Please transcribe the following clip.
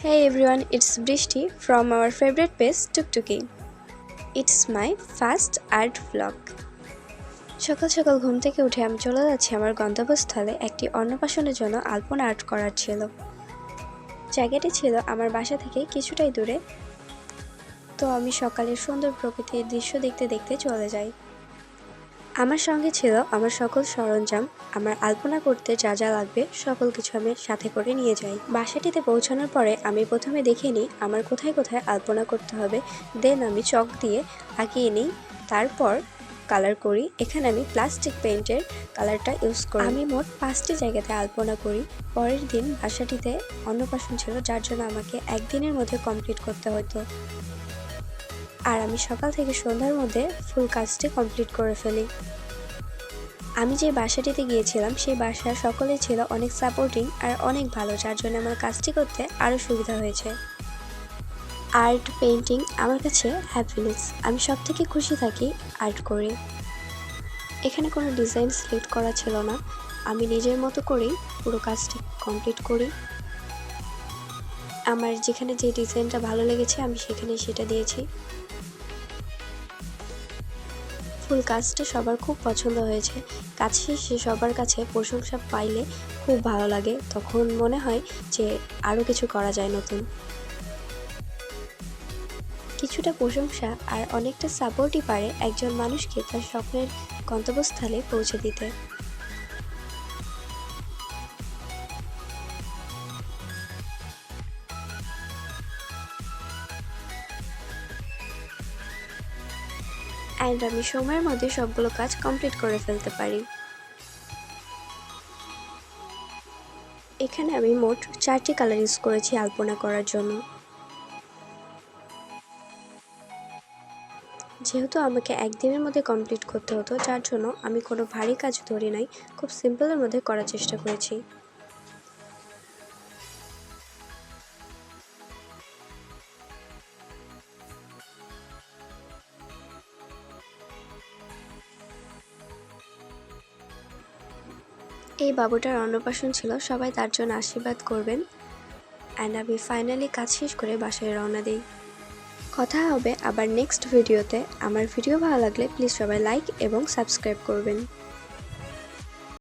Hey everyone, it's Brishti from our favorite page Tuktuki. It's my first art vlog. সকাল সকাল ঘুম থেকে উঠে আমি চলে যাচ্ছি আমার গন্তব্যস্থলে একটি অন্নপ্রাশনের জন্য আলপনা আর্ট করার ছিল। জায়গাটি ছিল আমার বাসা থেকে কিছুটাই দূরে, তো আমি সকালের সুন্দর প্রকৃতির দৃশ্য দেখতে দেখতে চলে যাই। আমার সঙ্গে ছিল আমার সকল সরঞ্জাম, আমার আলপনা করতে যা যা লাগবে সকল কিছু আমি সাথে করে নিয়ে যাই। বাসাটিতে পৌঁছানোর পরে আমি প্রথমে দেখে নিই আমার কোথায় কোথায় আলপনা করতে হবে, দেন আমি চক দিয়ে আঁকিয়ে নিই, তারপর কালার করি। এখানে আমি প্লাস্টিক পেইন্টের কালারটা ইউজ করি। আমি মোট 5টি জায়গাতে আলপনা করি। পরের দিন বাসাটিতে অন্নপ্রাশন ছিল, যার জন্য আমাকে একদিনের মধ্যে কমপ্লিট করতে হতো, আর আমি সকাল থেকে সন্ধ্যার মধ্যে ফুল কাজটি কমপ্লিট করে ফেলি। আমি যে বাসাটিতে গিয়েছিলাম সেই বাসার সকলেই ছিল অনেক সাপোর্টিং আর অনেক ভালো, যার জন্য আমার কাজটি করতে আরও সুবিধা হয়েছে। আর্ট পেইন্টিং আমার কাছে হ্যাপিনেস, আমি সব থেকে খুশি থাকি আর্ট করে। এখানে কোনো ডিজাইন সিলেক্ট করা ছিল না, আমি নিজের মতো করেই পুরো কাজটি কমপ্লিট করি। আমার যেখানে যে ডিজাইনটা ভালো লেগেছে আমি সেখানে সেটা দিয়েছি। ফুল কাজটা সবার খুব পছন্দ হয়েছে। কাজ শেষে সবার কাছে প্রশংসা পাইলে খুব ভালো লাগে, তখন মনে হয় যে আরও কিছু করা যায় নতুন। কিছুটা প্রশংসা আর অনেকটা সাপোর্টই পারে একজন মানুষকে তার স্বপ্নের গন্তব্যস্থলে পৌঁছে দিতে। অ্যান্ড আমি সময়ের মধ্যে সবগুলো কাজ কমপ্লিট করে ফেলতে পারি। এখানে আমি মোট 4টি কালার ইউজ করেছি আলপনা করার জন্য। যেহেতু আমাকে একদিনের মধ্যে কমপ্লিট করতে হতো, যার জন্য আমি কোনো ভারী কাজ ধরি নাই, খুব সিম্পলের মধ্যে করার চেষ্টা করেছি। এই বাবুটার অন্নপ্রাশন ছিল, সবাই তার জন্য আশীর্বাদ করবেন। অ্যান্ড আমি ফাইনালি কাজ শেষ করে বাসায় রওনা দিই। কথা হবে আবার নেক্সট ভিডিওতে। আমার ভিডিও ভালো লাগলে প্লিজ সবাই লাইক এবং সাবস্ক্রাইব করবেন।